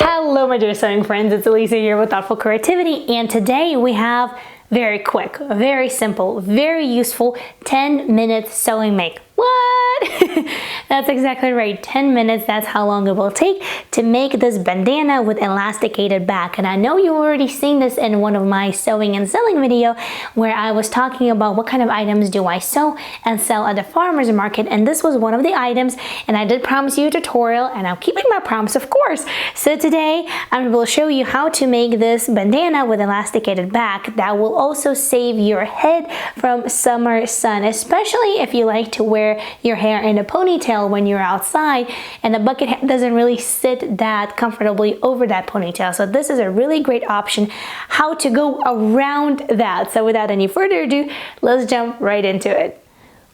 Hello my dear sewing friends, it's Alisa here with Thoughtful Creativity, and today we have very quick, very simple, very useful 10-minute sewing make. What? That's exactly right, 10 minutes, that's how long it will take to make this bandana with elasticated back. And I know you've already seen this in one of my sewing and selling video where I was talking about what kind of items do I sew and sell at the farmer's market, and this was one of the items, and I did promise you a tutorial and I'm keeping my promise, of course. So today I will show you how to make this bandana with elasticated back that will also save your head from summer sun, especially if you like to wear your hair in a ponytail when you're outside and the bucket hat doesn't really sit that comfortably over that ponytail. So this is a really great option how to go around that. So without any further ado, let's jump right into it.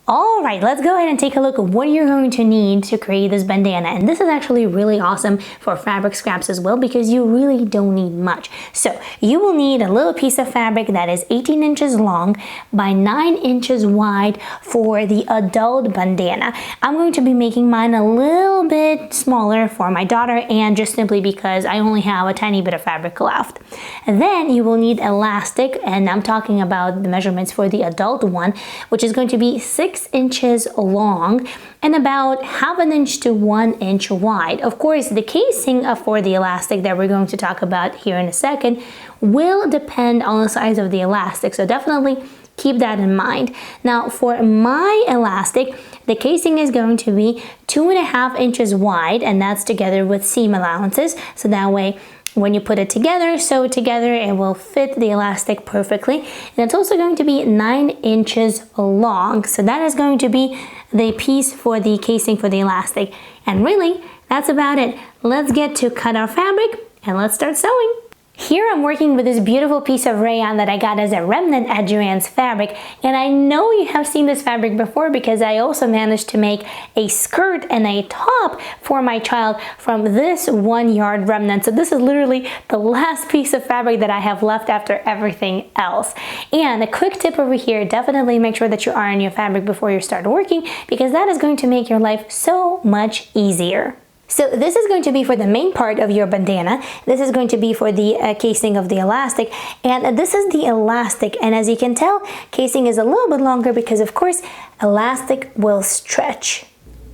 Alright, let's go ahead and take a look at what you're going to need to create this bandana. And this is actually really awesome for fabric scraps as well because you really don't need much. So you will need a little piece of fabric that is 18 inches long by 9 inches wide for the adult bandana. I'm going to be making mine a little bit smaller for my daughter, and just simply because I only have a tiny bit of fabric left. And then you will need elastic, and I'm talking about the measurements for the adult one, which is going to be 6 inches long and about ½ inch to 1 inch wide. Of course, the casing for the elastic that we're going to talk about here in a second will depend on the size of the elastic, so definitely keep that in mind. Now for my elastic, the casing is going to be 2½ inches wide, and that's together with seam allowances, so that way when you put it together, sew it together, it will fit the elastic perfectly. And it's also going to be 9 inches long. So that is going to be the piece for the casing for the elastic. And really, that's about it. Let's get to cut our fabric and let's start sewing. Here I'm working with this beautiful piece of rayon that I got as a remnant at Joann's Fabric, and I know you have seen this fabric before because I also managed to make a skirt and a top for my child from this 1 yard remnant. So this is literally the last piece of fabric that I have left after everything else. And a quick tip over here, definitely make sure that you iron your fabric before you start working because that is going to make your life so much easier. So this is going to be for the main part of your bandana. This is going to be for the casing of the elastic, and this is the elastic, and as you can tell, casing is a little bit longer because of course elastic will stretch.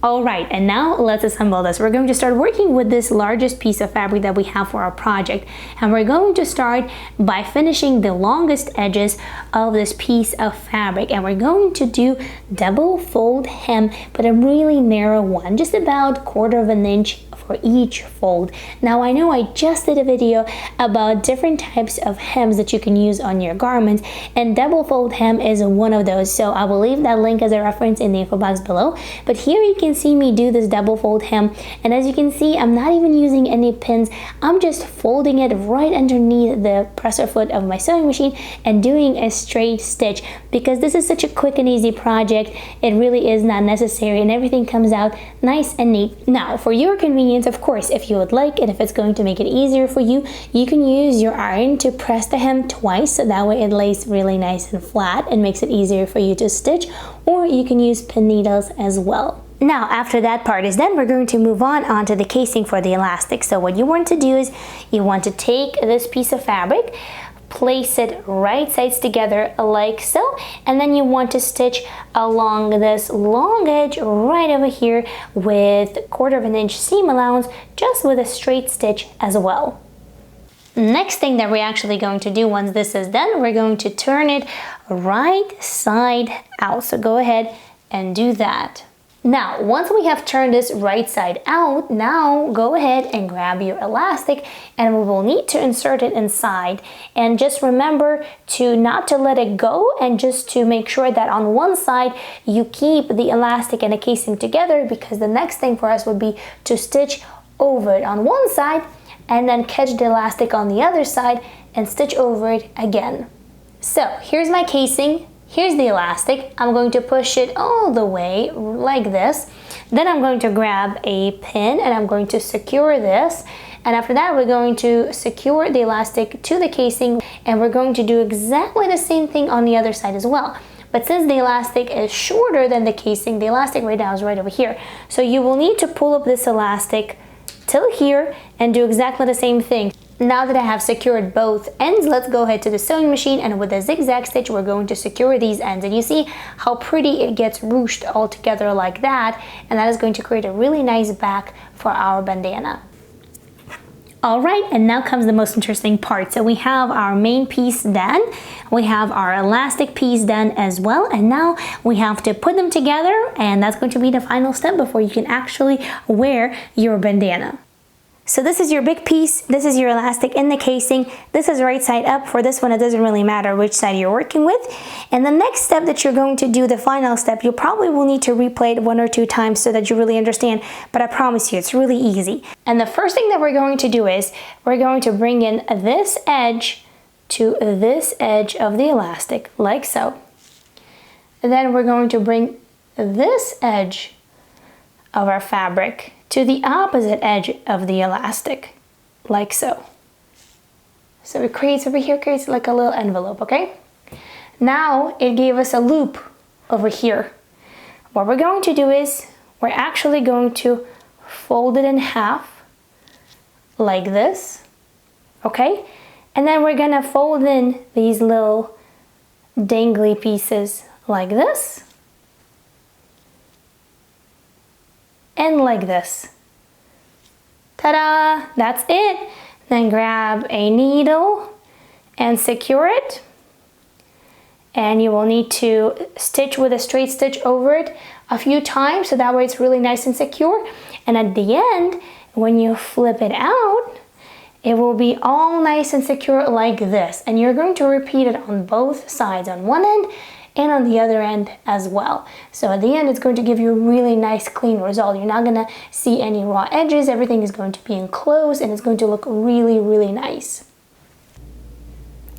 Alright, and now let's assemble this. We're going to start working with this largest piece of fabric that we have for our project, and we're going to start by finishing the longest edges of this piece of fabric, and we're going to do double fold hem, but a really narrow one, just about 1/4 inch for each fold. Now I know I just did a video about different types of hems that you can use on your garments, and double fold hem is one of those, so I will leave that link as a reference in the info box below. But here you can see me do this double fold hem, and as you can see, I'm not even using any pins. I'm just folding it right underneath the presser foot of my sewing machine and doing a straight stitch because this is such a quick and easy project. It really is not necessary, and everything comes out nice and neat. Now for your convenience, of course, if you would like and if it's going to make it easier for you, you can use your iron to press the hem twice, so that way it lays really nice and flat and makes it easier for you to stitch, or you can use pin needles as well. Now after that part is done, we're going to move on onto the casing for the elastic. So what you want to do is you want to take this piece of fabric, place it right sides together like so, and then you want to stitch along this long edge right over here with 1/4 inch seam allowance, just with a straight stitch as well. Next thing that we're actually going to do once this is done, we're going to turn it right side out. So go ahead and do that. Now, once we have turned this right side out, now go ahead and grab your elastic, and we will need to insert it inside. And just remember to not to let it go, and just to make sure that on one side you keep the elastic and the casing together, because the next thing for us would be to stitch over it on one side and then catch the elastic on the other side and stitch over it again. So here's my casing. Here's the elastic. I'm going to push it all the way like this. Then I'm going to grab a pin and I'm going to secure this. And after that, we're going to secure the elastic to the casing, and we're going to do exactly the same thing on the other side as well. But since the elastic is shorter than the casing, the elastic right now is right over here. So you will need to pull up this elastic till here and do exactly the same thing. Now that I have secured both ends, let's go ahead to the sewing machine, and with a zigzag stitch we're going to secure these ends. And you see how pretty it gets ruched all together like that, and that is going to create a really nice back for our bandana. Alright, and now comes the most interesting part. So we have our main piece done, we have our elastic piece done as well, and now we have to put them together, and that's going to be the final step before you can actually wear your bandana. So this is your big piece, this is your elastic in the casing, this is right side up. For this one it doesn't really matter which side you're working with. And the next step that you're going to do, the final step, you probably will need to replay it 1 or 2 times so that you really understand, but I promise you it's really easy. And the first thing that we're going to do is we're going to bring in this edge to this edge of the elastic, like so. And then we're going to bring this edge of our fabric to the opposite edge of the elastic, like so. So it creates over here, creates like a little envelope, okay? Now it gave us a loop over here. What we're going to do is we're actually going to fold it in half like this, okay? And then we're gonna fold in these little dangly pieces like this. And like this. Ta-da! That's it. Then grab a needle and secure it. And you will need to stitch with a straight stitch over it a few times so that way it's really nice and secure. And at the end, when you flip it out, it will be all nice and secure like this. And you're going to repeat it on both sides, on one end and on the other end as well. So at the end it's going to give you a really nice clean result. You're not gonna see any raw edges, everything is going to be enclosed and it's going to look really, really nice.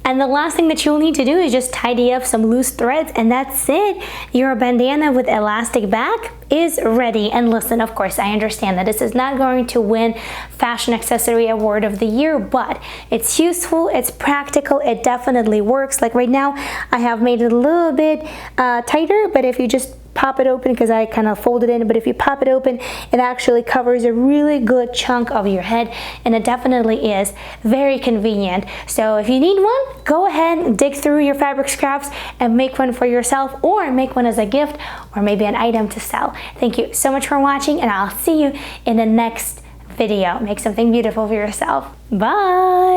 And the last thing that you'll need to do is just tidy up some loose threads, and that's it. Your bandana with elastic back is ready. And listen, of course, I understand that this is not going to win Fashion Accessory Award of the Year, but it's useful, it's practical, it definitely works. Like right now, I have made it a little bit tighter, but if you just pop it open, because I kind of folded it in, but if you pop it open, it actually covers a really good chunk of your head, and it definitely is very convenient. So if you need one, go ahead and dig through your fabric scraps and make one for yourself, or make one as a gift, or maybe an item to sell. Thank you so much for watching, and I'll see you in the next video. Make something beautiful for yourself. Bye!